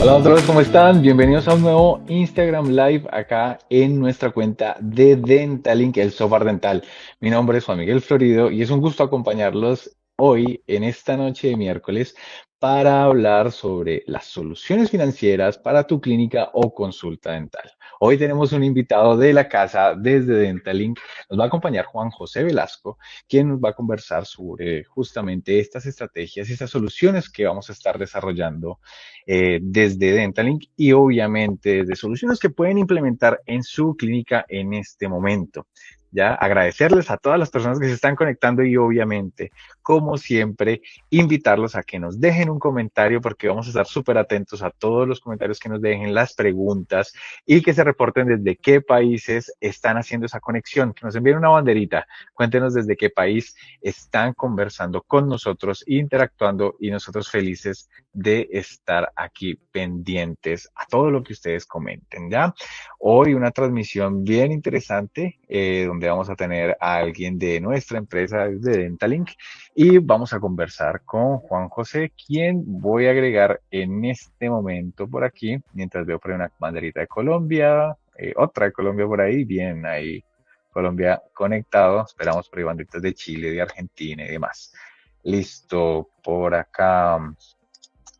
Hola otra vez, ¿cómo están? Bienvenidos a un nuevo Instagram Live acá en nuestra cuenta de Dentalink, el software dental. Mi nombre es Juan Miguel Florido y es un gusto acompañarlos hoy en esta noche de miércoles para hablar sobre las soluciones financieras para tu clínica o consulta dental. Hoy tenemos un invitado de la casa desde Dentalink. Nos va a acompañar Juan José Velasco, quien nos va a conversar sobre justamente estas estrategias y estas soluciones que vamos a estar desarrollando desde Dentalink y obviamente de soluciones que pueden implementar en su clínica en este momento. Ya agradecerles a todas las personas que se están conectando y obviamente, como siempre, invitarlos a que nos dejen un comentario porque vamos a estar súper atentos a todos los comentarios que nos dejen, las preguntas y que se reporten desde qué países están haciendo esa conexión, que nos envíen una banderita, cuéntenos desde qué país están conversando con nosotros, interactuando y nosotros felices de estar aquí pendientes a todo lo que ustedes comenten, ¿ya? Hoy una transmisión bien interesante donde vamos a tener a alguien de nuestra empresa de Dentalink y vamos a conversar con Juan José, quien voy a agregar en este momento por aquí, mientras veo por ahí una banderita de Colombia, otra de Colombia por ahí, bien ahí. Colombia conectado, esperamos por ahí banderitas de Chile, de Argentina y demás. Listo, por acá.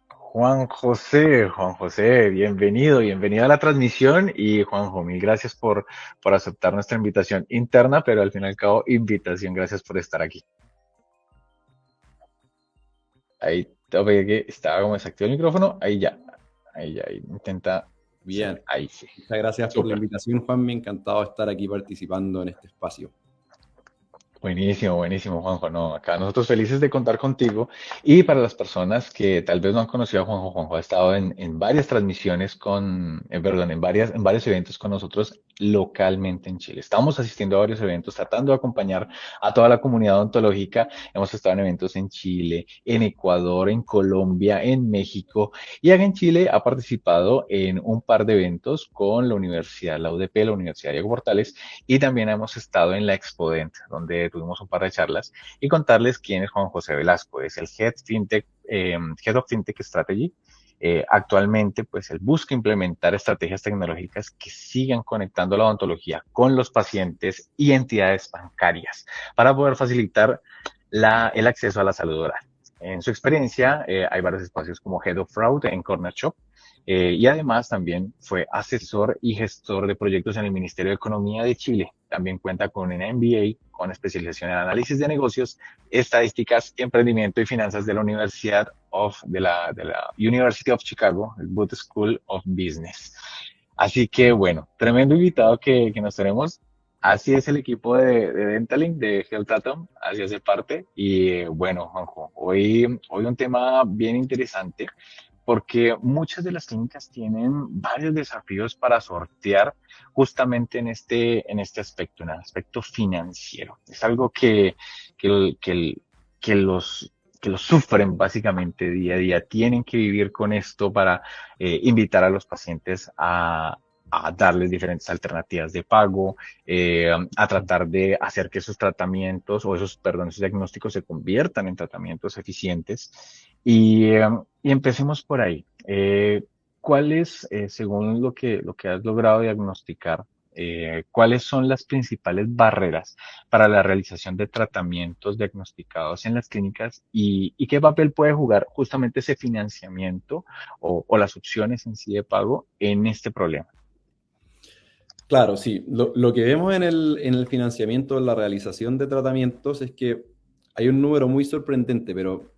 Juan José, bienvenido, bienvenido a la transmisión y Juanjo, mil gracias por aceptar nuestra invitación interna, pero al fin y al cabo, invitación, gracias por estar aquí. Ahí, te ve que estaba como desactivado el micrófono, ahí, intenta Bien, ahí sí, muchas gracias por la súper. invitación, Juan. Me ha encantado estar aquí participando en este espacio. Buenísimo, buenísimo, Juanjo. No, acá nosotros felices de contar contigo. Y para las personas que tal vez no han conocido a Juanjo, Juanjo ha estado en varias transmisiones perdón, en varios eventos con nosotros localmente en Chile. Estamos asistiendo a varios eventos, tratando de acompañar a toda la comunidad odontológica. Hemos estado en eventos en Chile, en Ecuador, en Colombia, en México. Y acá en Chile ha participado en un par de eventos con la Universidad, la UDP, la Universidad Diego Portales y también hemos estado en la Expo-Dent, donde tuvimos un par de charlas y contarles quién es Juan José Velasco. Es el Head of FinTech Strategy. Actualmente, pues él busca implementar estrategias tecnológicas que sigan conectando la odontología con los pacientes y entidades bancarias para poder facilitar el acceso a la salud oral. En su experiencia, hay varios espacios como Head of Fraud en Corner Shop, y además también fue asesor y gestor de proyectos en el Ministerio de Economía de Chile. También cuenta con un MBA con especialización en análisis de negocios, estadísticas, emprendimiento y finanzas de la de la University of Chicago, el Booth School of Business. Así que bueno, tremendo invitado que nos tenemos. Así es el equipo de Dentalink, de Health Atom, así hace parte. Y bueno, Juanjo, hoy un tema bien interesante porque muchas de las clínicas tienen varios desafíos para sortear justamente en este aspecto, en el aspecto financiero. Es algo que los, que los sufren básicamente día a día. Tienen que vivir con esto para invitar a los pacientes a darles diferentes alternativas de pago, a tratar de hacer que esos tratamientos o esos diagnósticos se conviertan en tratamientos eficientes. Y empecemos por ahí. ¿Cuáles, según lo que has logrado diagnosticar, cuáles son las principales barreras para la realización de tratamientos diagnosticados en las clínicas y qué papel puede jugar justamente ese financiamiento o las opciones en sí de pago en este problema? Claro, sí. Lo que vemos en el financiamiento, en la realización de tratamientos, es que hay un número muy sorprendente, pero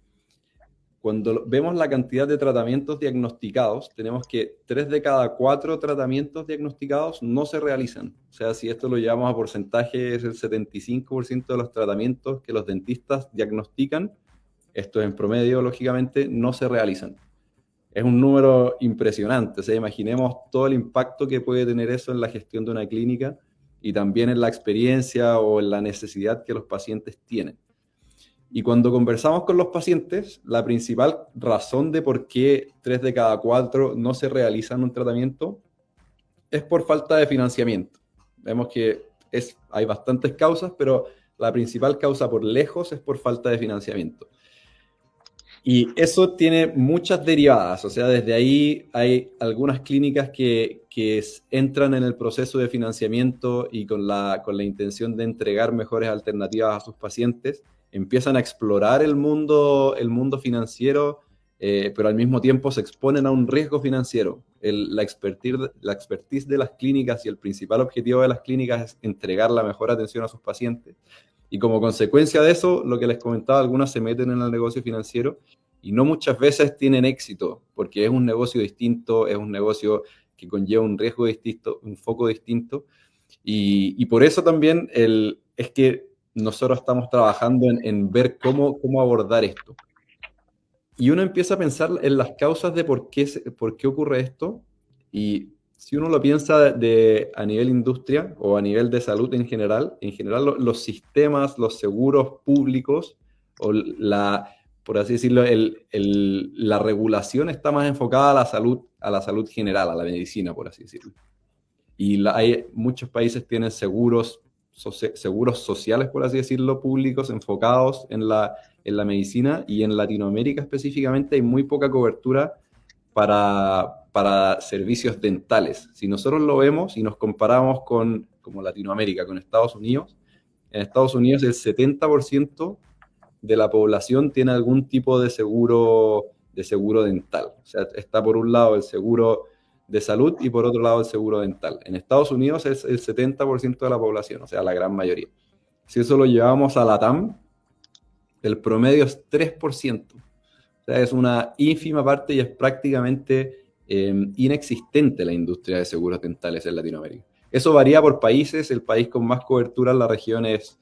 cuando vemos la cantidad de tratamientos diagnosticados, tenemos que 3 de cada 4 tratamientos diagnosticados no se realizan. O sea, si esto lo llevamos a porcentaje, es el 75% de los tratamientos que los dentistas diagnostican, esto en promedio, lógicamente, no se realizan. Es un número impresionante. O sea, imaginemos todo el impacto que puede tener eso en la gestión de una clínica y también en la experiencia o en la necesidad que los pacientes tienen. Y cuando conversamos con los pacientes, la principal razón de por qué 3 de cada 4 no se realizan un tratamiento es por falta de financiamiento. Vemos que hay bastantes causas, pero la principal causa por lejos es por falta de financiamiento. Y eso tiene muchas derivadas, o sea, desde ahí hay algunas clínicas que entran en el proceso de financiamiento y con la intención de entregar mejores alternativas a sus pacientes, empiezan a explorar el mundo financiero, pero al mismo tiempo se exponen a un riesgo financiero. La expertise de las clínicas y el principal objetivo de las clínicas es entregar la mejor atención a sus pacientes. Y como consecuencia de eso, lo que les comentaba, algunas se meten en el negocio financiero y no muchas veces tienen éxito, porque es un negocio distinto, es un negocio que conlleva un riesgo distinto, un foco distinto. Y por eso también es que nosotros estamos trabajando en ver cómo abordar esto. Y uno empieza a pensar en las causas de por qué ocurre esto. Y si uno lo piensa a nivel industria o a nivel de salud en general los sistemas, los seguros públicos, o por así decirlo, la regulación está más enfocada a la salud general, a la medicina, por así decirlo. Y muchos países tienen seguros sociales, por así decirlo, públicos enfocados en la medicina, y en Latinoamérica específicamente hay muy poca cobertura para servicios dentales. Si nosotros lo vemos y nos comparamos como Latinoamérica con Estados Unidos, en Estados Unidos el 70% de la población tiene algún tipo de seguro dental. O sea, está por un lado el seguro de salud y por otro lado el seguro dental. En Estados Unidos es el 70% de la población, o sea, la gran mayoría. Si eso lo llevamos a la TAM, el promedio es 3%. O sea, es una ínfima parte y es prácticamente inexistente la industria de seguros dentales en Latinoamérica. Eso varía por países. El país con más cobertura en la región es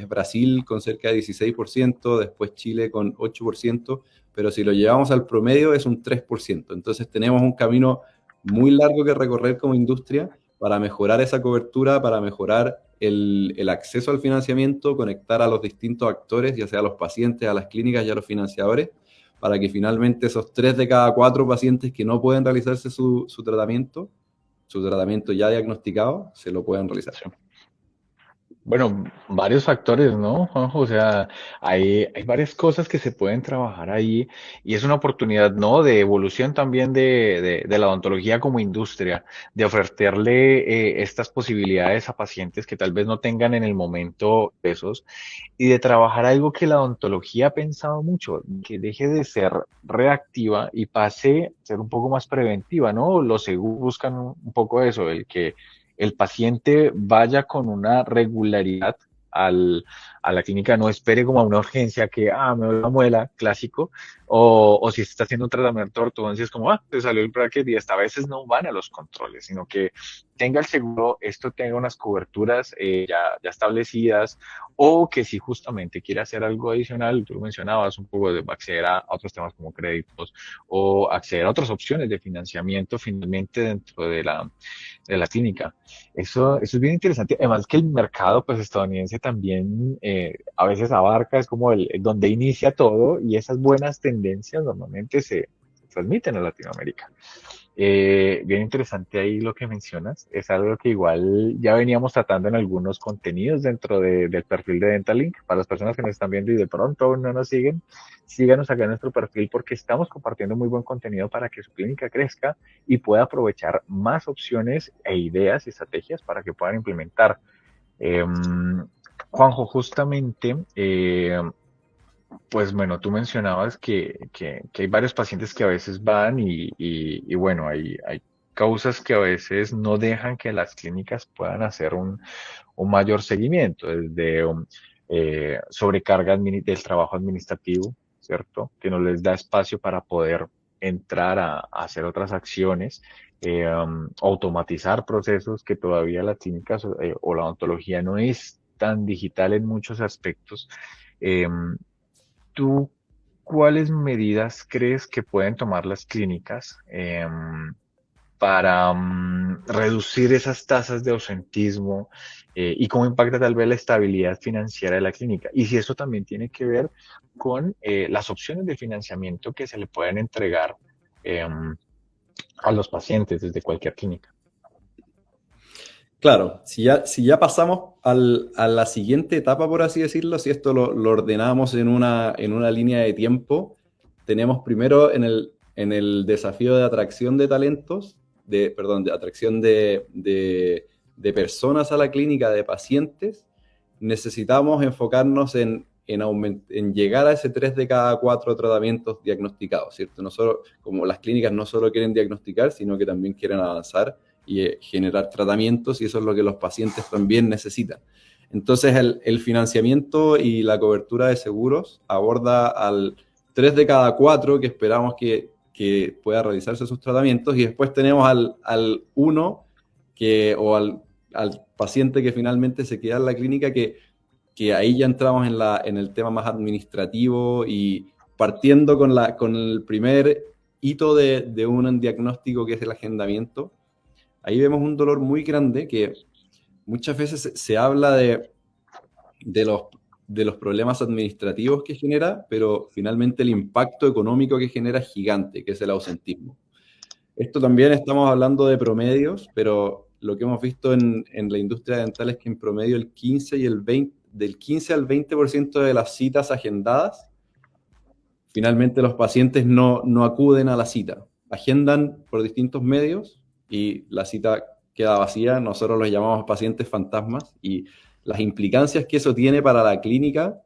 Brasil, con cerca de 16%, después Chile con 8%, pero si lo llevamos al promedio es un 3%. Entonces tenemos un camino muy largo que recorrer como industria para mejorar esa cobertura, para mejorar el acceso al financiamiento, conectar a los distintos actores, ya sea a los pacientes, a las clínicas y a los financiadores, para que finalmente esos 3 de cada 4 pacientes que no pueden realizarse su tratamiento ya diagnosticado, se lo puedan realizar. Sí. Bueno, varios factores, ¿no, Juanjo? O sea, hay varias cosas que se pueden trabajar ahí y es una oportunidad, ¿no? De evolución también de la odontología como industria, de ofrecerle estas posibilidades a pacientes que tal vez no tengan en el momento esos y de trabajar algo que la odontología ha pensado mucho, que deje de ser reactiva y pase a ser un poco más preventiva, ¿no? Los seguros buscan un poco eso, el que el paciente vaya con una regularidad al, a la clínica, no espere como a una urgencia que, me duele la muela, clásico, o si se está haciendo un tratamiento de ortodoncia, es como, te salió el bracket y hasta a veces no van a los controles, sino que tenga el seguro, esto tenga unas coberturas ya establecidas, o que si justamente quiere hacer algo adicional, tú lo mencionabas un poco de acceder a otros temas como créditos o acceder a otras opciones de financiamiento finalmente dentro de la clínica. Eso es bien interesante. Además que el mercado pues estadounidense también a veces abarca, es como donde inicia todo y esas buenas tendencias normalmente se transmiten a Latinoamérica. Bien interesante ahí lo que mencionas. Es algo que igual ya veníamos tratando en algunos contenidos dentro del perfil de Dentalink. Para las personas que nos están viendo y de pronto aún no nos siguen, síganos acá en nuestro perfil porque estamos compartiendo muy buen contenido para que su clínica crezca y pueda aprovechar más opciones e ideas y estrategias para que puedan implementar. Eh, Juanjo, justamente, pues bueno, tú mencionabas que hay varios pacientes que a veces van y bueno, hay causas que a veces no dejan que las clínicas puedan hacer un mayor seguimiento, desde sobrecarga del trabajo administrativo, ¿cierto? Que no les da espacio para poder entrar a hacer otras acciones, automatizar procesos que todavía las clínicas o la odontología no es tan digital en muchos aspectos. ¿Tú cuáles medidas crees que pueden tomar las clínicas para reducir esas tasas de ausentismo y cómo impacta tal vez la estabilidad financiera de la clínica? Y si eso también tiene que ver con las opciones de financiamiento que se le pueden entregar em, a los pacientes desde cualquier clínica. Claro, si ya pasamos a la siguiente etapa, por así decirlo, si esto lo ordenamos en una línea de tiempo, tenemos primero en el desafío de atracción de talentos, de atracción de personas a la clínica, de pacientes, necesitamos enfocarnos en llegar a ese 3 de cada 4 tratamientos diagnosticados, ¿cierto? Como las clínicas no solo quieren diagnosticar, sino que también quieren avanzar y generar tratamientos, y eso es lo que los pacientes también necesitan. Entonces, el financiamiento y la cobertura de seguros aborda al 3 de cada 4 que esperamos que pueda realizarse sus tratamientos, y después tenemos al 1 o al paciente que finalmente se queda en la clínica, que ahí ya entramos en el tema más administrativo, y partiendo con el primer hito de un diagnóstico, que es el agendamiento. Ahí vemos un dolor muy grande que muchas veces se habla de los problemas administrativos que genera, pero finalmente el impacto económico que genera es gigante, que es el ausentismo. Esto también estamos hablando de promedios, pero lo que hemos visto en la industria dental es que en promedio del 15 al 20% de las citas agendadas, finalmente los pacientes no acuden a la cita. Agendan por distintos medios y la cita queda vacía. Nosotros los llamamos pacientes fantasmas, y las implicancias que eso tiene para la clínica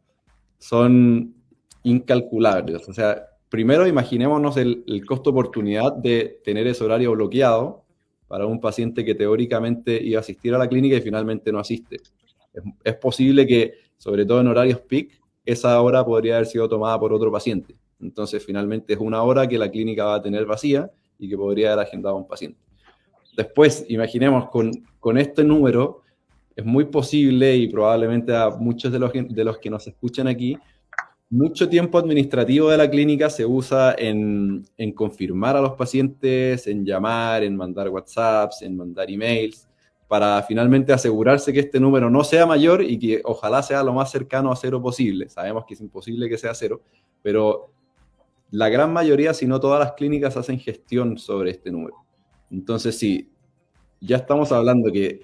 son incalculables. O sea, primero imaginémonos el costo oportunidad de tener ese horario bloqueado para un paciente que teóricamente iba a asistir a la clínica y finalmente no asiste. Es posible que, sobre todo en horarios peak, esa hora podría haber sido tomada por otro paciente. Entonces, finalmente es una hora que la clínica va a tener vacía y que podría haber agendado a un paciente. Después, imaginemos, con este número, es muy posible, y probablemente a muchos de los que nos escuchan aquí, mucho tiempo administrativo de la clínica se usa en confirmar a los pacientes, en llamar, en mandar WhatsApps, en mandar emails, para finalmente asegurarse que este número no sea mayor y que ojalá sea lo más cercano a cero posible. Sabemos que es imposible que sea cero, pero la gran mayoría, si no todas las clínicas, hacen gestión sobre este número. Entonces, sí, ya estamos hablando que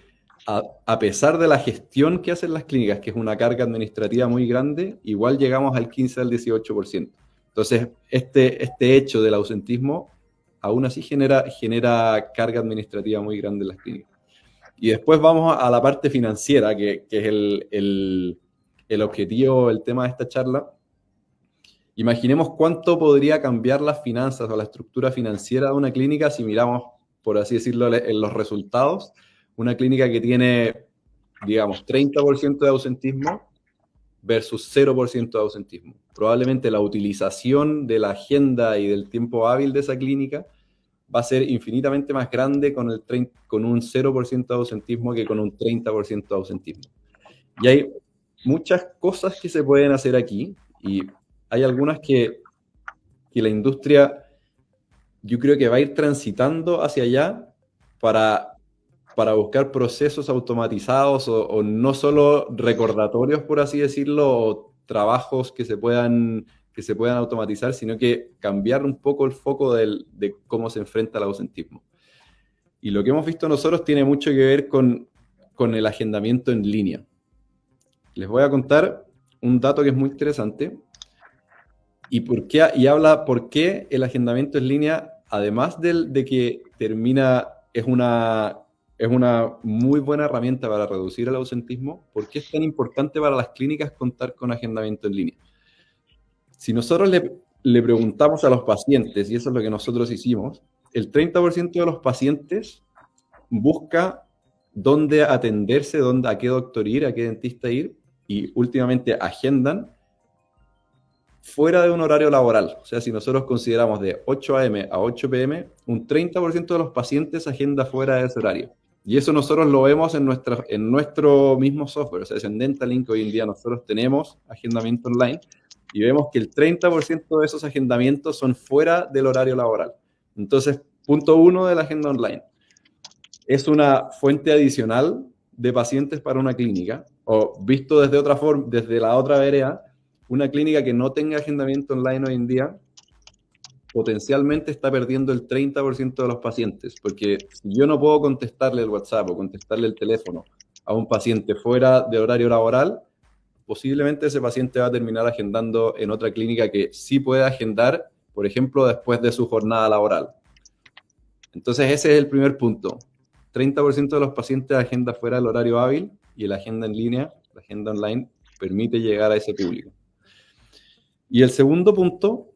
a pesar de la gestión que hacen las clínicas, que es una carga administrativa muy grande, igual llegamos al 15 al 18%. Entonces, este hecho del ausentismo aún así genera carga administrativa muy grande en las clínicas. Y después vamos a la parte financiera, que es el objetivo, el tema de esta charla. Imaginemos cuánto podría cambiar las finanzas o la estructura financiera de una clínica si miramos, por así decirlo, en los resultados. Una clínica que tiene, digamos, 30% de ausentismo versus 0% de ausentismo. Probablemente la utilización de la agenda y del tiempo hábil de esa clínica va a ser infinitamente más grande con un 0% de ausentismo que con un 30% de ausentismo. Y hay muchas cosas que se pueden hacer aquí, y hay algunas que la industria, yo creo que va a ir transitando hacia allá para buscar procesos automatizados, o no solo recordatorios, por así decirlo, o trabajos que se puedan automatizar, sino que cambiar un poco el foco de cómo se enfrenta el ausentismo. Y lo que hemos visto nosotros tiene mucho que ver con el agendamiento en línea. Les voy a contar un dato que es muy interesante y habla por qué el agendamiento en línea, además de que es una muy buena herramienta para reducir el ausentismo, por qué es tan importante para las clínicas contar con agendamiento en línea. Si nosotros le preguntamos a los pacientes, y eso es lo que nosotros hicimos, el 30% de los pacientes busca dónde atenderse, a qué doctor ir, a qué dentista ir, y últimamente agendan fuera de un horario laboral. O sea, si nosotros consideramos de 8 a.m. a 8 p.m., un 30% de los pacientes agenda fuera de ese horario. Y eso nosotros lo vemos en nuestro mismo software. O sea, en Dentalink hoy en día nosotros tenemos agendamiento online, y vemos que el 30% de esos agendamientos son fuera del horario laboral. Entonces, punto 1 de la agenda online. Es una fuente adicional de pacientes para una clínica, o visto desde otra forma, desde la otra vereda, una clínica que no tenga agendamiento online hoy en día potencialmente está perdiendo el 30% de los pacientes, porque si yo no puedo contestarle el WhatsApp o contestarle el teléfono a un paciente fuera de horario laboral, posiblemente ese paciente va a terminar agendando en otra clínica que sí puede agendar por ejemplo, después de su jornada laboral. Entonces ese es el primer punto. 30% de los pacientes agenda fuera del horario hábil y la agenda en línea, la agenda online, permite llegar a ese público. Y el segundo punto,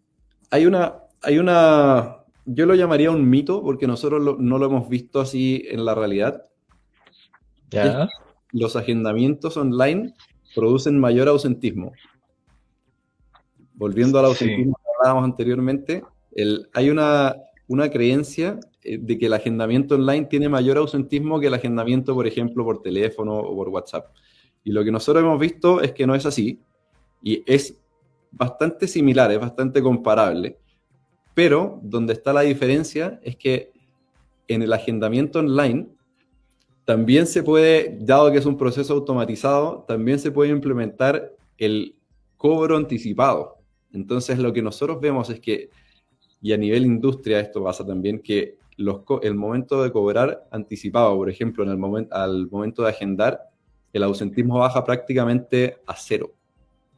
yo lo llamaría un mito porque nosotros no lo hemos visto así en la realidad, y es que ¿Ya? los agendamientos online producen mayor ausentismo. Volviendo al Sí, ausentismo que hablábamos anteriormente, hay una creencia de que el agendamiento online tiene mayor ausentismo que el agendamiento, por ejemplo, por teléfono o por WhatsApp. Y lo que nosotros hemos visto es que no es así, y es bastante similar, es bastante comparable, pero donde está la diferencia es que en el agendamiento online también se puede, dado que es un proceso automatizado, también se puede implementar el cobro anticipado. Entonces lo que nosotros vemos es que, y a nivel industria esto pasa también, que el momento de cobrar anticipado, por ejemplo, al momento de agendar, el ausentismo baja prácticamente a cero.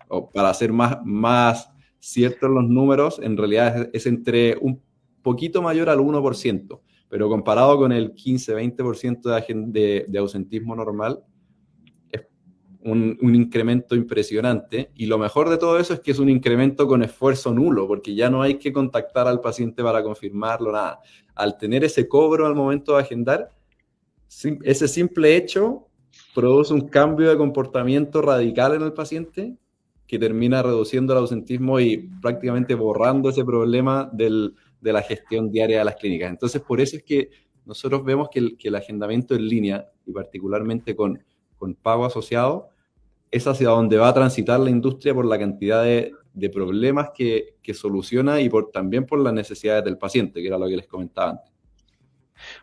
O para ser más ciertos los números, en realidad es entre un poquito mayor al 1%, pero comparado con el 15-20% de ausentismo normal, es un incremento impresionante. Y lo mejor de todo eso es que es un incremento con esfuerzo nulo, porque ya no hay que contactar al paciente para confirmarlo, nada. Al tener ese cobro al momento de agendar, ese simple hecho produce un cambio de comportamiento radical en el paciente que termina reduciendo el ausentismo y prácticamente borrando ese problema de la gestión diaria de las clínicas. Entonces, por eso es que nosotros vemos que el agendamiento en línea, y particularmente con pago asociado, es hacia donde va a transitar la industria por la cantidad de problemas que soluciona y también por las necesidades del paciente, que era lo que les comentaba antes.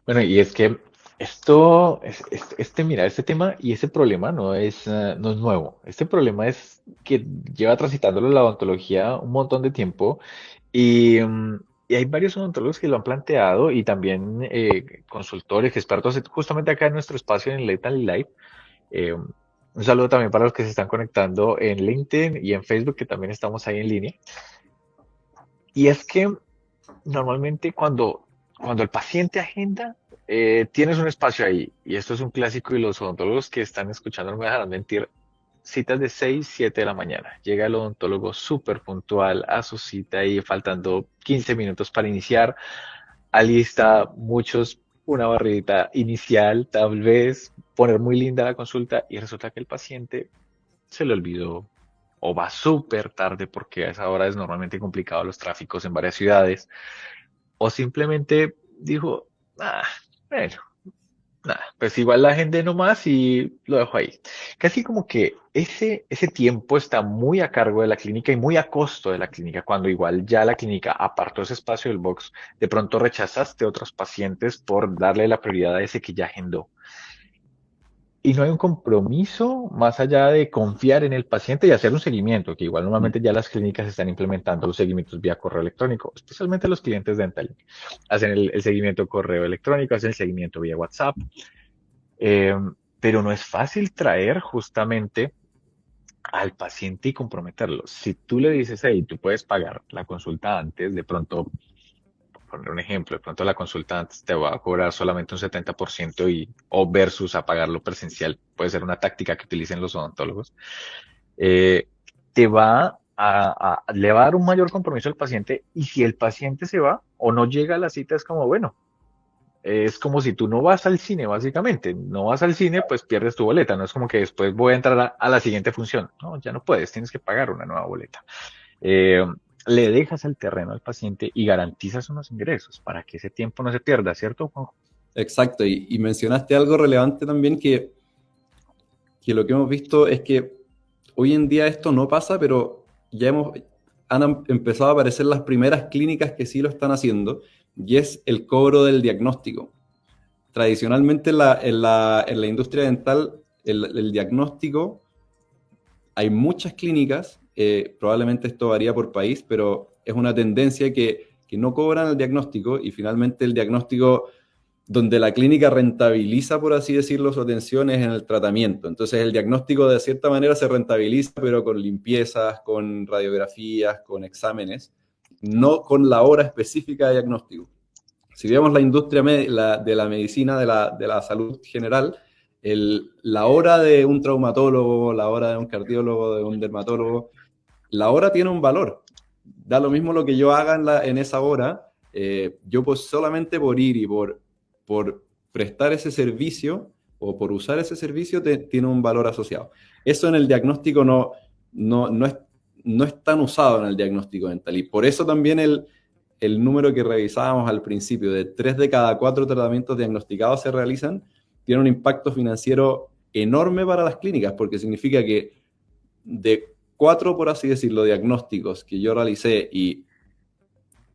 bueno, y es que esto, mira, este tema y ese problema no es nuevo. Este problema es que lleva transitándolo la odontología un montón de tiempo y, y hay varios odontólogos que lo han planteado y también consultores, expertos, justamente acá en nuestro espacio en Lethal Live. Un saludo también para los que se están conectando en LinkedIn y en Facebook, que también estamos ahí en línea. Y es que normalmente cuando el paciente agenda, tienes un espacio ahí, y esto es un clásico y los odontólogos que están escuchando no me dejarán mentir, citas de 6 7 de la mañana. Llega el odontólogo súper puntual a su cita y faltando 15 minutos para iniciar, alista muchos, una barridita inicial, tal vez poner muy linda la consulta y resulta que el paciente se le olvidó o va súper tarde porque a esa hora es normalmente complicado los tráficos en varias ciudades o simplemente dijo, ah, bueno, nada, pues igual la gente nomás y lo dejo ahí. Casi como que ese tiempo está muy a cargo de la clínica y muy a costo de la clínica, cuando igual ya la clínica apartó ese espacio del box, de pronto rechazaste otros pacientes por darle la prioridad a ese que ya agendó. Y no hay un compromiso más allá de confiar en el paciente y hacer un seguimiento, que igual normalmente ya las clínicas están implementando los seguimientos vía correo electrónico, especialmente los clientes dental. Hacen el seguimiento correo electrónico, hacen el seguimiento vía WhatsApp, eh, pero no es fácil traer justamente al paciente y comprometerlo. Si tú le dices, hey, tú puedes pagar la consulta antes, de pronto poner un ejemplo, de pronto la consulta antes te va a cobrar solamente un 70% o versus a pagarlo presencial, puede ser una táctica que utilicen los odontólogos, eh, te va le va a dar un mayor compromiso al paciente y si el paciente se va o no llega a la cita es como, bueno, es como si tú no vas al cine, básicamente. No vas al cine, pues pierdes tu boleta. No es como que después voy a entrar a la siguiente función. No, ya no puedes, tienes que pagar una nueva boleta. Eh, Le dejas el terreno al paciente y garantizas unos ingresos para que ese tiempo no se pierda, ¿cierto, Juanjo? Exacto, y mencionaste algo relevante también que lo que hemos visto es que hoy en día esto no pasa, pero han empezado a aparecer las primeras clínicas que sí lo están haciendo, y es el cobro del diagnóstico. Tradicionalmente en la industria dental, el diagnóstico, hay muchas clínicas, probablemente esto varía por país, pero es una tendencia que no cobran el diagnóstico y finalmente el diagnóstico donde la clínica rentabiliza, por así decirlo, su atención es en el tratamiento. Entonces el diagnóstico de cierta manera se rentabiliza, pero con limpiezas, con radiografías, con exámenes. no con la hora específica de diagnóstico. Si vemos la industria de la medicina, de la salud general, la hora de un traumatólogo, la hora de un cardiólogo, de un dermatólogo, la hora tiene un valor. Da lo mismo lo que yo haga en esa hora, yo pues solamente por ir y por prestar ese servicio o por usar ese servicio tiene un valor asociado. Eso en el diagnóstico no es tan usado en el diagnóstico dental y por eso también el número que revisábamos al principio, de 3 de cada 4 tratamientos diagnosticados se realizan, tiene un impacto financiero enorme para las clínicas, porque significa que de 4, por así decirlo, diagnósticos que yo realicé y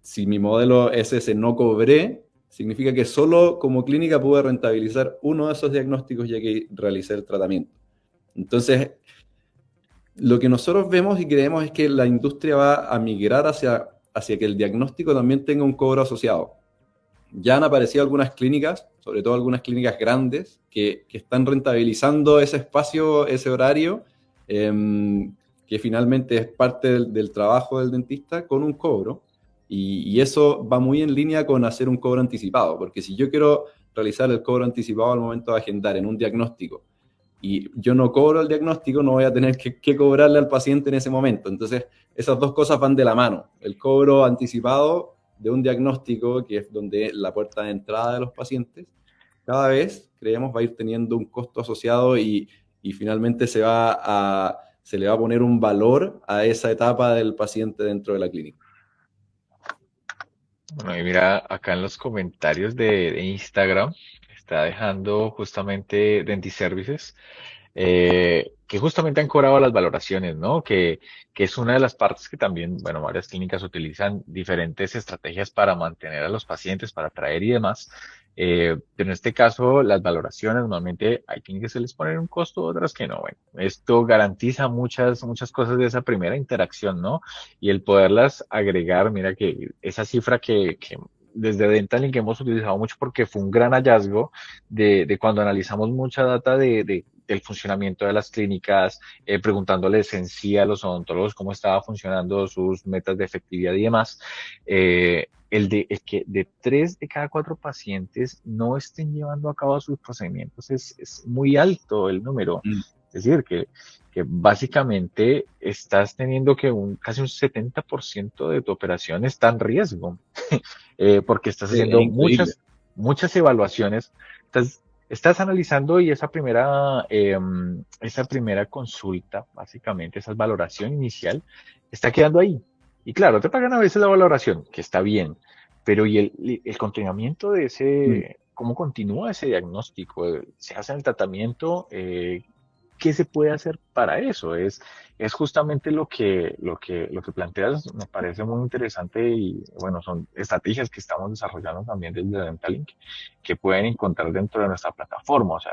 si mi modelo es ese, no cobré, significa que solo como clínica pude rentabilizar uno de esos diagnósticos ya que realicé el tratamiento. Entonces, lo que nosotros vemos y creemos es que la industria va a migrar hacia que el diagnóstico también tenga un cobro asociado. Ya han aparecido algunas clínicas, sobre todo algunas clínicas grandes, que están rentabilizando ese espacio, ese horario, que finalmente es parte del trabajo del dentista con un cobro. Y eso va muy en línea con hacer un cobro anticipado, porque si yo quiero realizar el cobro anticipado al momento de agendar en un diagnóstico y yo no cobro el diagnóstico, no voy a tener que cobrarle al paciente en ese momento. Entonces, esas dos cosas van de la mano. El cobro anticipado de un diagnóstico, que es donde la puerta de entrada de los pacientes, cada vez, creemos, va a ir teniendo un costo asociado y finalmente se le va a poner un valor a esa etapa del paciente dentro de la clínica. Bueno, y mira, acá en los comentarios de Instagram está dejando justamente Dentiservices, que justamente han cobrado las valoraciones, ¿no? Que es una de las partes que también, bueno, varias clínicas utilizan diferentes estrategias para mantener a los pacientes, para atraer y demás. Pero en este caso, las valoraciones normalmente hay clínicas que les ponen un costo, otras que no. Bueno, esto garantiza muchas cosas de esa primera interacción, ¿no? Y el poderlas agregar, mira que esa cifra que desde Dentalink hemos utilizado mucho porque fue un gran hallazgo de cuando analizamos mucha data del funcionamiento de las clínicas, preguntándoles en sí a los odontólogos cómo estaba funcionando sus metas de efectividad y demás. El que de 3 de cada 4 pacientes no estén llevando a cabo sus procedimientos es muy alto el número. Es decir, que básicamente estás teniendo que casi un 70% de tu operación está en riesgo, porque estás Es haciendo increíble. muchas evaluaciones. Estás analizando y esa primera consulta, básicamente, esa valoración inicial, está quedando ahí. Y claro, te pagan a veces la valoración, que está bien, pero ¿y el continuamiento de cómo continúa ese diagnóstico? ¿Se hace el tratamiento? ¿Qué se puede hacer para eso? Es justamente lo que planteas, me parece muy interesante y bueno, son estrategias que estamos desarrollando también desde Dentalink que pueden encontrar dentro de nuestra plataforma. O sea,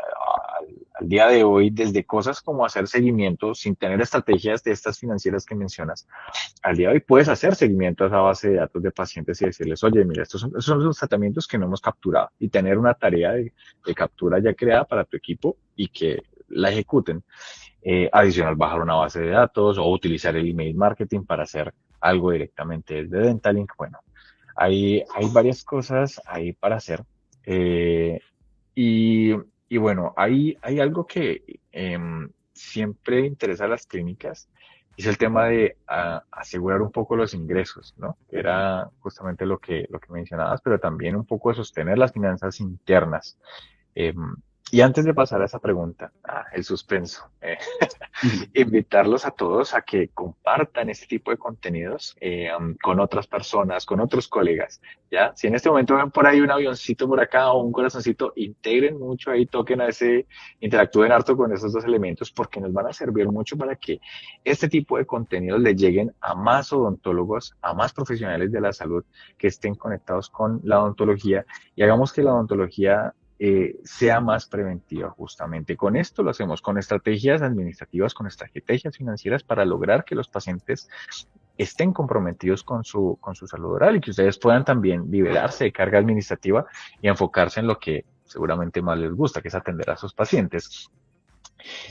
al día de hoy, desde cosas como hacer seguimiento sin tener estrategias de estas financieras que mencionas, al día de hoy puedes hacer seguimiento a esa base de datos de pacientes y decirles, oye, mira, estos son los tratamientos que no hemos capturado y tener una tarea de captura ya creada para tu equipo y que la ejecuten. Adicional, bajar una base de datos o utilizar el email marketing para hacer algo directamente desde Dentalink. Bueno, hay varias cosas ahí para hacer. Eh, y, y bueno, hay algo que siempre interesa a las clínicas, es el tema de asegurar un poco los ingresos, ¿no? Que era justamente lo que mencionabas, pero también un poco de sostener las finanzas internas. Em, y antes de pasar a esa pregunta, el suspenso, invitarlos a todos a que compartan este tipo de contenidos con otras personas, con otros colegas, ¿ya? Si en este momento ven por ahí un avioncito por acá o un corazoncito, integren mucho ahí, toquen a ese, interactúen harto con esos dos elementos porque nos van a servir mucho para que este tipo de contenidos le lleguen a más odontólogos, a más profesionales de la salud que estén conectados con la odontología y hagamos que la odontología sea más preventiva justamente. Con esto lo hacemos con estrategias administrativas, con estrategias financieras para lograr que los pacientes estén comprometidos con su salud oral y que ustedes puedan también liberarse de carga administrativa y enfocarse en lo que seguramente más les gusta, que es atender a sus pacientes.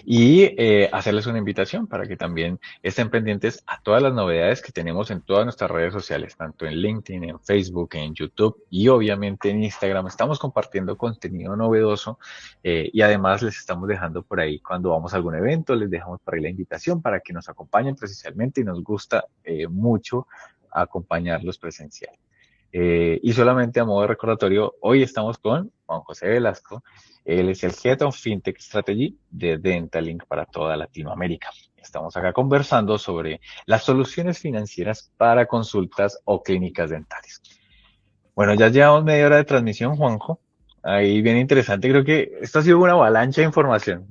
Y hacerles una invitación para que también estén pendientes a todas las novedades que tenemos en todas nuestras redes sociales, tanto en LinkedIn, en Facebook, en YouTube y obviamente en Instagram. Estamos compartiendo contenido novedoso y además les estamos dejando por ahí cuando vamos a algún evento, les dejamos por ahí la invitación para que nos acompañen presencialmente y nos gusta mucho acompañarlos presencial. Y solamente a modo de recordatorio, hoy estamos con Juan José Velasco. Él es el Head of FinTech Strategy de Dentalink para toda Latinoamérica. Estamos acá conversando sobre las soluciones financieras para consultas o clínicas dentales. Bueno, ya llevamos media hora de transmisión, Juanjo. Ahí bien interesante. Creo que esto ha sido una avalancha de información.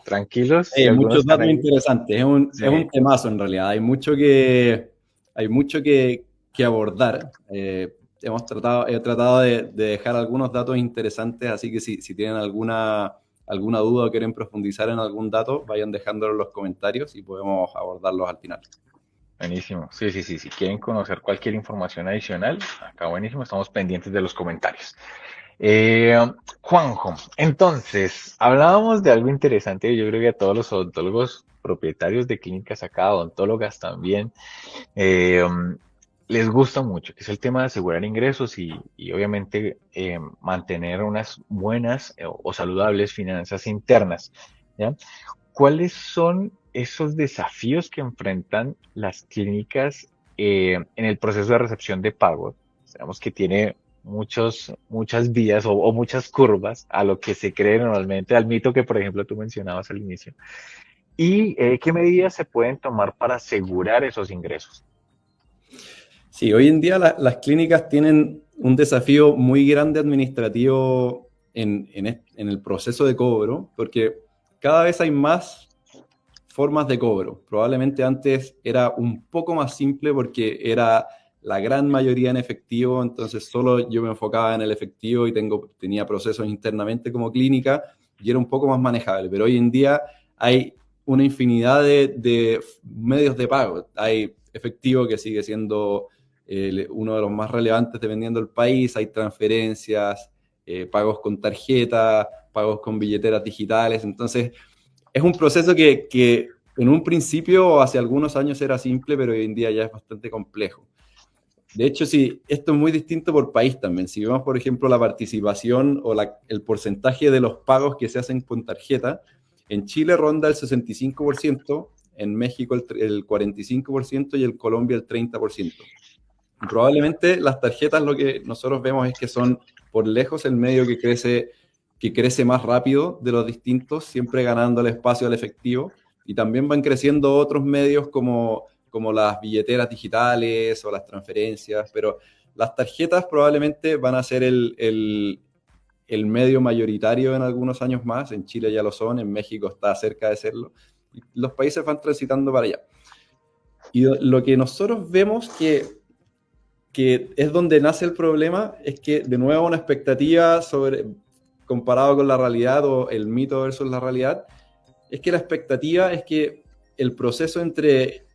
Tranquilos, si algunos Muchos están datos ahí. interesantes, Sí, es un temazo en realidad, hay mucho que abordar. He tratado de dejar algunos datos interesantes, así que si tienen alguna duda o quieren profundizar en algún dato, vayan dejándolo en los comentarios y podemos abordarlos al final. buenísimo. Sí, sí, sí. Si quieren conocer cualquier información adicional, acá buenísimo. Estamos pendientes de los comentarios. Eh, Juanjo, entonces, hablábamos de algo interesante, yo creo que a todos los odontólogos propietarios de clínicas acá, odontólogas también, eh, les gusta mucho, que es el tema de asegurar ingresos y obviamente mantener unas buenas o saludables finanzas internas, ¿ya? ¿Cuáles son esos desafíos que enfrentan las clínicas en el proceso de recepción de pagos? Sabemos que tiene muchas vías o muchas curvas a lo que se cree normalmente, al mito que, por ejemplo, tú mencionabas al inicio. ¿Y qué medidas se pueden tomar para asegurar esos ingresos? Sí, hoy en día las clínicas tienen un desafío muy grande administrativo en el proceso de cobro, porque cada vez hay más formas de cobro. Probablemente antes era un poco más simple porque era la gran mayoría en efectivo, entonces solo yo me enfocaba en el efectivo y tenía procesos internamente como clínica y era un poco más manejable, pero hoy en día hay una infinidad de medios de pago. Hay efectivo que sigue siendo uno de los más relevantes dependiendo del país, hay transferencias, pagos con tarjeta, pagos con billeteras digitales, entonces es un proceso que en un principio, hace algunos años era simple, pero hoy en día ya es bastante complejo. De hecho, sí, esto es muy distinto por país también. Si vemos, por ejemplo, la participación o el porcentaje de los pagos que se hacen con tarjeta, en Chile ronda el 65%, en México el 45% y en Colombia el 30%. Probablemente las tarjetas lo que nosotros vemos es que son por lejos el medio que crece más rápido de los distintos, siempre ganando el espacio al efectivo. Y también van creciendo otros medios como las billeteras digitales o las transferencias, pero las tarjetas probablemente van a ser el medio mayoritario en algunos años más. En Chile ya lo son, en México está cerca de serlo. Y los países van transitando para allá. Y lo que nosotros vemos que es donde nace el problema, es que de nuevo una expectativa comparado con la realidad o el mito versus la realidad, es que la expectativa es que el proceso entre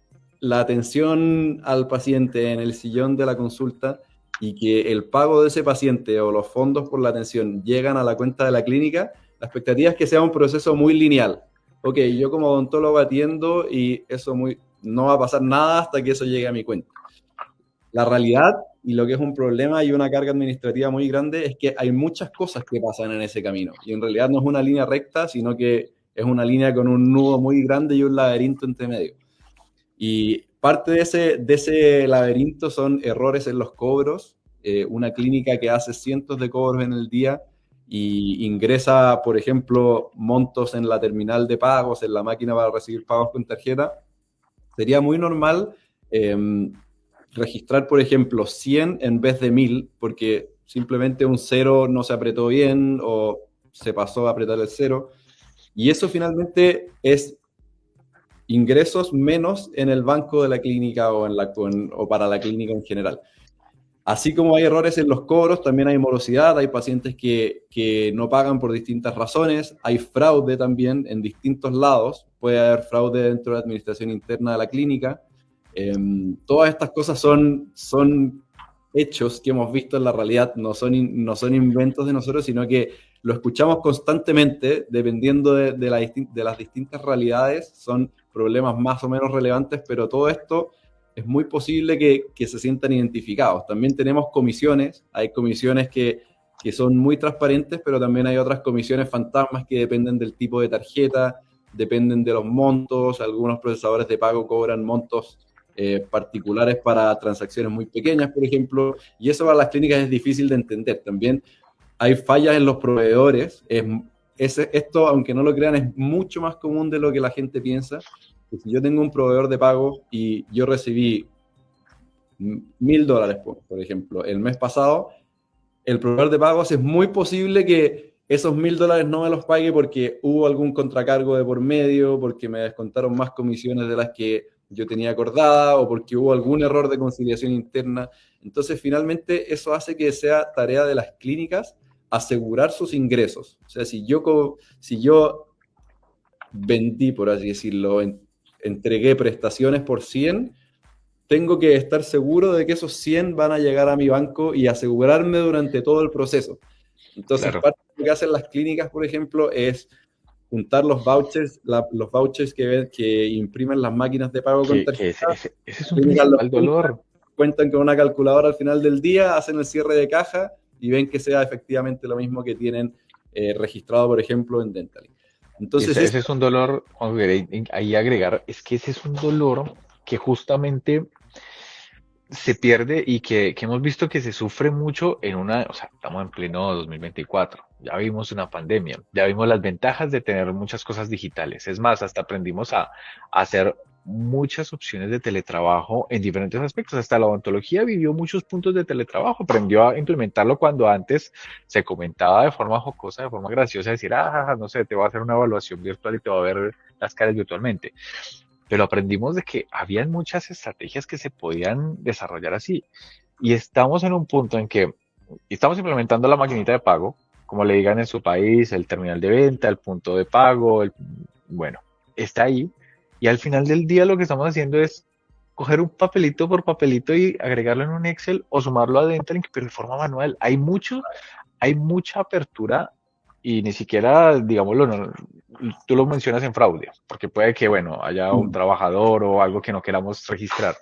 la atención al paciente en el sillón de la consulta y que el pago de ese paciente o los fondos por la atención llegan a la cuenta de la clínica, la expectativa es que sea un proceso muy lineal. Ok, yo como odontólogo atiendo y no va a pasar nada hasta que eso llegue a mi cuenta. La realidad y lo que es un problema y una carga administrativa muy grande es que hay muchas cosas que pasan en ese camino y en realidad no es una línea recta, sino que es una línea con un nudo muy grande y un laberinto entre medio. Y parte de ese laberinto son errores en los cobros. Una clínica que hace cientos de cobros en el día y ingresa, por ejemplo, montos en la terminal de pagos, en la máquina para recibir pagos con tarjeta, sería muy normal registrar, por ejemplo, 100 en vez de 1000, porque simplemente un cero no se apretó bien o se pasó a apretar el cero. Y eso finalmente es ingresos menos en el banco de la clínica o para la clínica en general. Así como hay errores en los cobros, también hay morosidad, hay pacientes que no pagan por distintas razones, hay fraude también en distintos lados, puede haber fraude dentro de la administración interna de la clínica. Todas estas cosas son hechos que hemos visto en la realidad, no son inventos de nosotros, sino que lo escuchamos constantemente, dependiendo de las distintas realidades, son problemas más o menos relevantes, pero todo esto es muy posible que se sientan identificados. También tenemos comisiones, hay comisiones que son muy transparentes, pero también hay otras comisiones fantasmas que dependen del tipo de tarjeta, dependen de los montos, algunos procesadores de pago cobran montos particulares para transacciones muy pequeñas, por ejemplo, y eso para las clínicas es difícil de entender. También hay fallas en los proveedores. Esto, aunque no lo crean, es mucho más común de lo que la gente piensa. Que si yo tengo un proveedor de pago y yo recibí $1,000, por ejemplo, el mes pasado, el proveedor de pagos es muy posible que esos $1,000 no me los pague porque hubo algún contracargo de por medio, porque me descontaron más comisiones de las que yo tenía acordada o porque hubo algún error de conciliación interna. Entonces, finalmente, eso hace que sea tarea de las clínicas asegurar sus ingresos. O sea, si yo vendí, por así decirlo, entregué prestaciones por 100, tengo que estar seguro de que esos 100 van a llegar a mi banco y asegurarme durante todo el proceso. Entonces, Claro. parte de lo que hacen las clínicas, por ejemplo, es juntar los vouchers, los vouchers que imprimen las máquinas de pago con Que tarjeta. ese es Las un clínicas los principal dolor. cuentan con una calculadora al final del día, hacen el cierre de caja y ven que sea efectivamente lo mismo que tienen registrado, por ejemplo, en Dentally. Y Entonces, ese es un dolor, Juan, ahí agregar, es que ese es un dolor que justamente se pierde y que hemos visto que se sufre mucho en una, o sea, estamos en pleno 2024, ya vimos una pandemia, ya vimos las ventajas de tener muchas cosas digitales. Es más, hasta aprendimos a hacer muchas opciones de teletrabajo en diferentes aspectos. Hasta la odontología vivió muchos puntos de teletrabajo, aprendió a implementarlo cuando antes se comentaba de forma jocosa, de forma graciosa, decir, ah, no sé, te voy a hacer una evaluación virtual y te voy a ver las caras virtualmente, pero aprendimos de que habían muchas estrategias que se podían desarrollar así. Y estamos en un punto en que estamos implementando la maquinita de pago, como le digan en su país, el terminal de venta, el punto de pago, bueno, está ahí. Y al final del día lo que estamos haciendo es coger un papelito por papelito y agregarlo en un Excel o sumarlo a Dentalink, pero de forma manual. Hay mucha apertura y ni siquiera, digámoslo, no, tú lo mencionas en fraude, porque puede que, bueno, haya un trabajador o algo que no queramos registrar,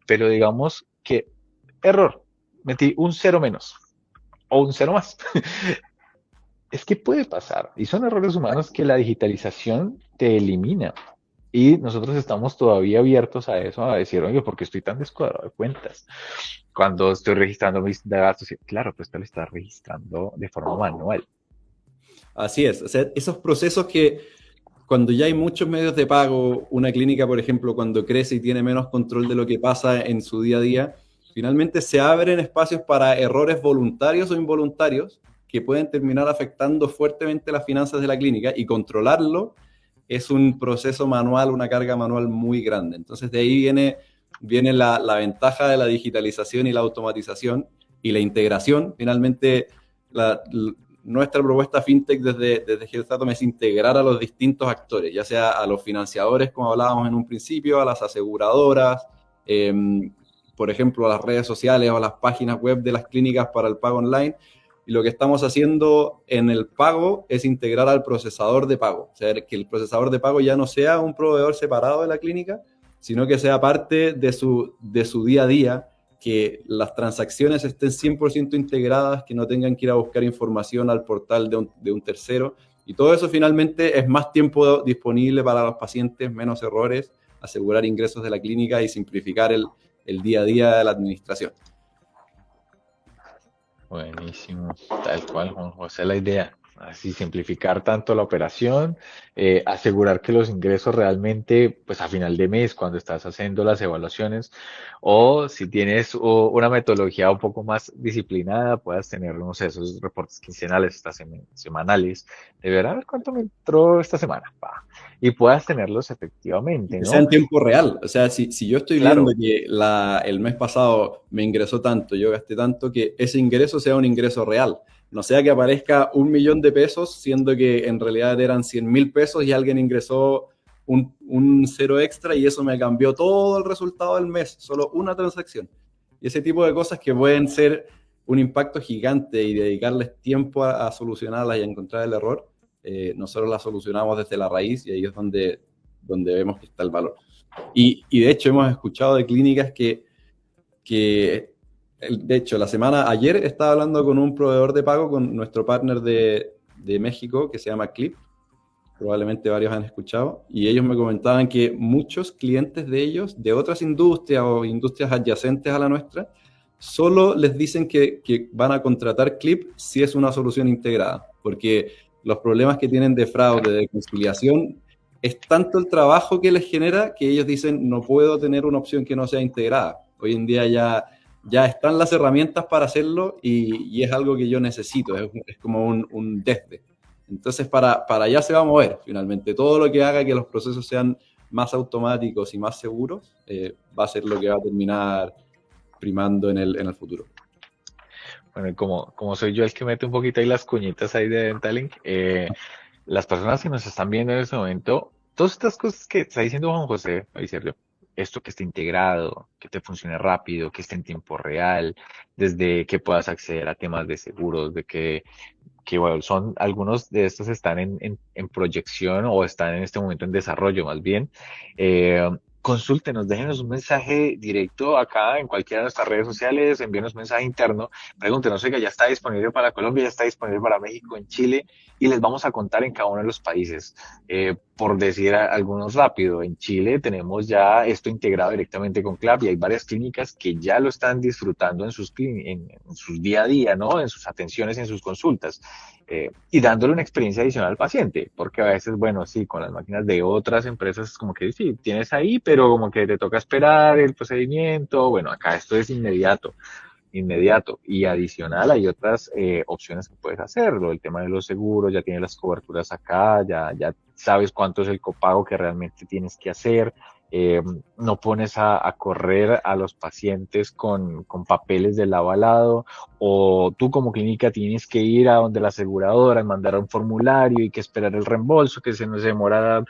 pero digamos que, error, metí un cero menos o un cero más. Es que puede pasar y son errores humanos que la digitalización te elimina. Y nosotros estamos todavía abiertos a eso, a decir, oye, ¿por qué estoy tan descuadrado de cuentas? Cuando estoy registrando mis gastos, claro, pues te lo estás registrando de forma manual. así es. O sea, esos procesos que cuando ya hay muchos medios de pago, una clínica, por ejemplo, cuando crece y tiene menos control de lo que pasa en su día a día, finalmente se abren espacios para errores voluntarios o involuntarios que pueden terminar afectando fuertemente las finanzas de la clínica, y controlarlo es un proceso manual, una carga manual muy grande. Entonces, de ahí viene la ventaja de la digitalización y la automatización y la integración. Finalmente, la, nuestra propuesta fintech desde Healthatom es integrar a los distintos actores, ya sea a los financiadores, como hablábamos en un principio, a las aseguradoras, eh, por ejemplo, a las redes sociales o a las páginas web de las clínicas para el pago online. Y lo que estamos haciendo en el pago es integrar al procesador de pago. O sea, que el procesador de pago ya no sea un proveedor separado de la clínica, sino que sea parte de su día a día, que las transacciones estén 100% integradas, que no tengan que ir a buscar información al portal de un tercero. Y todo eso finalmente es más tiempo disponible para los pacientes, menos errores, asegurar ingresos de la clínica y simplificar el día a día de la administración. Buenísimo, tal cual, Juanjo, esa es la idea. Así simplificar tanto la operación, asegurar que los ingresos realmente, pues a final de mes, cuando estás haciendo las evaluaciones, o si tienes una metodología un poco más disciplinada, puedas tener, no sé, esos reportes quincenales, semanales, de ver a ver cuánto me entró esta semana, pa, y puedas tenerlos efectivamente, Que sea ¿no? en tiempo real. O sea, si yo estoy viendo Claro, que el mes pasado me ingresó tanto, yo gasté tanto, que ese ingreso sea un ingreso real. No sea que aparezca 1 millón de pesos, siendo que en realidad eran 100.000 pesos y alguien ingresó un cero extra y eso me cambió todo el resultado del mes, solo una transacción. y ese tipo de cosas que pueden ser un impacto gigante y dedicarles tiempo a solucionarlas y a encontrar el error, nosotros las solucionamos desde la raíz y ahí es donde vemos que está el valor. Y de hecho hemos escuchado de clínicas que de hecho, ayer estaba hablando con un proveedor de pago, con nuestro partner de México, que se llama Clip, probablemente varios han escuchado, y ellos me comentaban que muchos clientes de ellos, de otras industrias o industrias adyacentes a la nuestra, solo les dicen que van a contratar Clip si es una solución integrada, porque los problemas que tienen de fraude, de conciliación, es tanto el trabajo que les genera que ellos dicen, no puedo tener una opción que no sea integrada. Hoy en día ya están las herramientas para hacerlo y es algo que yo necesito, es como un desde. Entonces, para allá se va a mover finalmente. Todo lo que haga que los procesos sean más automáticos y más seguros va a ser lo que va a terminar primando en el futuro. Bueno, y como soy yo el que mete un poquito ahí las cuñitas ahí de Dentalink, las personas que nos están viendo en este momento, todas estas cosas que está diciendo Juan José, ahí Sergio, esto que esté integrado, que te funcione rápido, que esté en tiempo real, desde que puedas acceder a temas de seguros, de que bueno, son algunos de estos están en proyección o están en este momento en desarrollo más bien. Consúltenos, déjenos un mensaje directo acá en cualquiera de nuestras redes sociales, envíenos un mensaje interno, pregúntenos, oiga, ya está disponible para Colombia, ya está disponible para México, en Chile, y les vamos a contar en cada uno de los países. Por decir algunos rápido, en Chile tenemos ya esto integrado directamente con CLAP y hay varias clínicas que ya lo están disfrutando en sus día a día, ¿no? En sus atenciones, en sus consultas. Y dándole una experiencia adicional al paciente, porque a veces, bueno, sí, con las máquinas de otras empresas es como que sí, tienes ahí, pero como que te toca esperar el procedimiento, bueno, acá esto es inmediato. Y adicional hay otras opciones que puedes hacerlo. El tema de los seguros, ya tienes las coberturas acá, ya sabes cuánto es el copago que realmente tienes que hacer. No pones a correr a los pacientes con papeles de lado a lado, o tú como clínica tienes que ir a donde la aseguradora y mandar un formulario y que esperar el reembolso, que se nos demora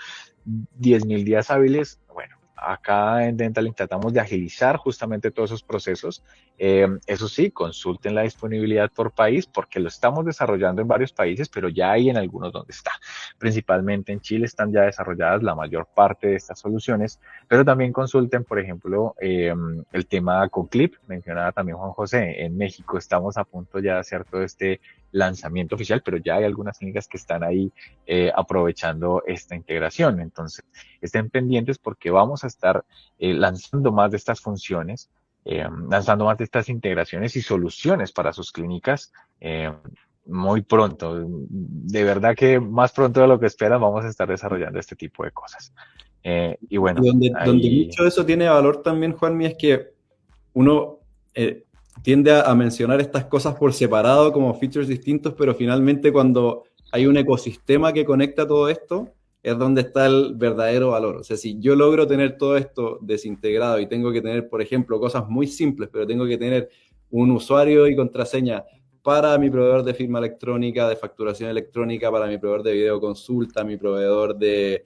10.000 días hábiles. Bueno, acá en Dentalink tratamos de agilizar justamente todos esos procesos. Eso sí, consulten la disponibilidad por país porque lo estamos desarrollando en varios países, pero ya hay en algunos donde está. Principalmente en Chile están ya desarrolladas la mayor parte de estas soluciones, pero también consulten, por ejemplo, el tema con Clip, mencionaba también Juan José. En México estamos a punto ya de hacer todo este lanzamiento oficial, pero ya hay algunas clínicas que están ahí aprovechando esta integración. Entonces, estén pendientes porque vamos a estar lanzando más de estas funciones, lanzando más de estas integraciones y soluciones para sus clínicas muy pronto. De verdad que más pronto de lo que esperan vamos a estar desarrollando este tipo de cosas. Y Y bueno, donde ahí mucho de eso tiene valor también, Juanmi, es que uno tiende a mencionar estas cosas por separado como features distintos, pero finalmente cuando hay un ecosistema que conecta todo esto, es donde está el verdadero valor. O sea, si yo logro tener todo esto desintegrado y tengo que tener, por ejemplo, cosas muy simples, pero tengo que tener un usuario y contraseña para mi proveedor de firma electrónica, de facturación electrónica, para mi proveedor de videoconsulta, mi proveedor de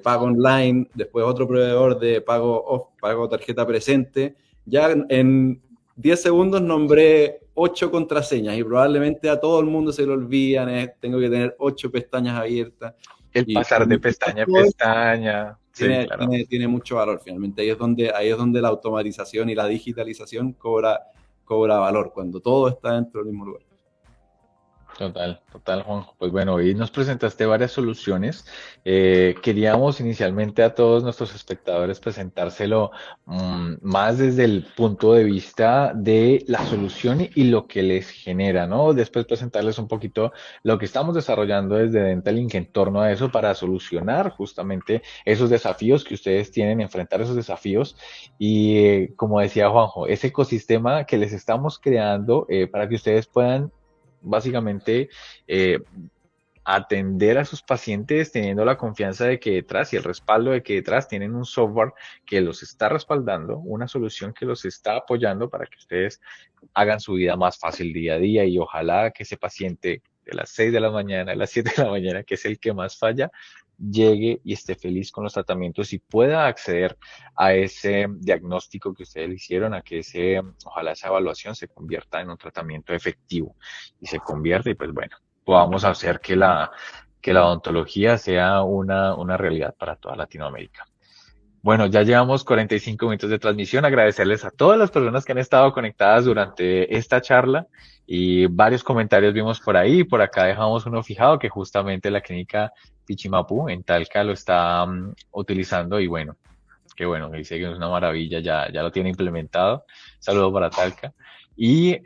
pago online, después otro proveedor de pago off, pago tarjeta presente. Ya en 10 segundos nombré 8 contraseñas y probablemente a todo el mundo se le olvidan, tengo que tener 8 pestañas abiertas el y pasar de pestaña a pestaña, sí, claro. tiene mucho valor finalmente. Ahí es donde la automatización y la digitalización cobra valor, cuando todo está dentro del mismo lugar. Total, Juanjo. Pues bueno, hoy nos presentaste varias soluciones. Queríamos inicialmente a todos nuestros espectadores presentárselo más desde el punto de vista de la solución y lo que les genera, ¿no? Después presentarles un poquito lo que estamos desarrollando desde Dentalink en torno a eso para solucionar justamente esos desafíos que ustedes tienen, enfrentar esos desafíos y, como decía Juanjo, ese ecosistema que les estamos creando para que ustedes puedan básicamente eh, atender a sus pacientes teniendo la confianza de que detrás y el respaldo de que detrás tienen un software que los está respaldando, una solución que los está apoyando para que ustedes hagan su vida más fácil día a día y ojalá que ese paciente de las 6 de la mañana, a las 7 de la mañana, que es el que más falla, llegue y esté feliz con los tratamientos y pueda acceder a ese diagnóstico que ustedes le hicieron, a que ojalá esa evaluación se convierta en un tratamiento efectivo y se convierta y pues bueno, podamos hacer que la odontología sea una realidad para toda Latinoamérica. Bueno, ya llevamos 45 minutos de transmisión. Agradecerles a todas las personas que han estado conectadas durante esta charla y varios comentarios vimos por ahí. Por acá dejamos uno fijado que justamente la clínica Pichimapu en Talca lo está utilizando y bueno, qué bueno, dice que es una maravilla, ya lo tiene implementado. Saludos para Talca. Y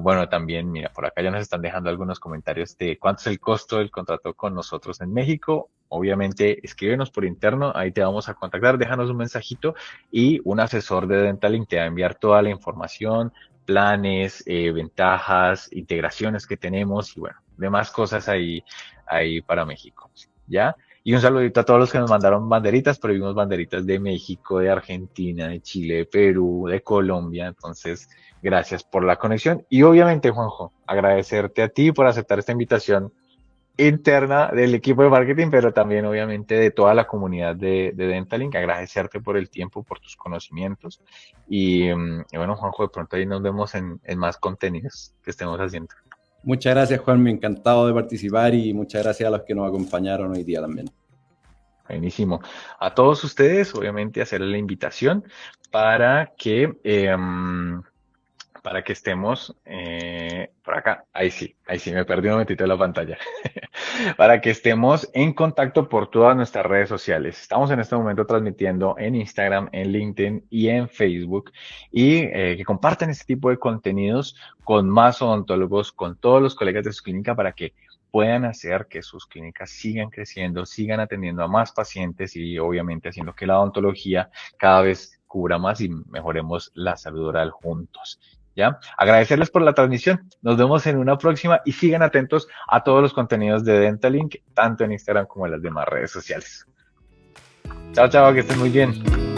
bueno, también, mira, por acá ya nos están dejando algunos comentarios de cuánto es el costo del contrato con nosotros en México. Obviamente, escríbenos por interno, ahí te vamos a contactar, déjanos un mensajito y un asesor de Dentalink te va a enviar toda la información, planes, ventajas, integraciones que tenemos y bueno, demás cosas ahí para México. ¿Ya? Y un saludito a todos los que nos mandaron banderitas, pero vimos banderitas de México, de Argentina, de Chile, de Perú, de Colombia. Entonces, gracias por la conexión. Y obviamente, Juanjo, agradecerte a ti por aceptar esta invitación interna del equipo de marketing, pero también obviamente de toda la comunidad de Dentalink. Agradecerte por el tiempo, por tus conocimientos. Y bueno, Juanjo, de pronto ahí nos vemos en más contenidos que estemos haciendo. Muchas gracias, Juan, me encantado de participar y muchas gracias a los que nos acompañaron hoy día también. Buenísimo. A todos ustedes, obviamente, hacerles la invitación para para que estemos por acá. Ahí sí, me perdí un momentito de la pantalla. Para que estemos en contacto por todas nuestras redes sociales. Estamos en este momento transmitiendo en Instagram, en LinkedIn y en Facebook y que compartan este tipo de contenidos con más odontólogos, con todos los colegas de su clínica para que puedan hacer que sus clínicas sigan creciendo, sigan atendiendo a más pacientes y obviamente haciendo que la odontología cada vez cubra más y mejoremos la salud oral juntos. ¿Ya? Agradecerles por la transmisión. Nos vemos en una próxima y sigan atentos a todos los contenidos de Dentalink, tanto en Instagram como en las demás redes sociales. Chao, chao, que estén muy bien.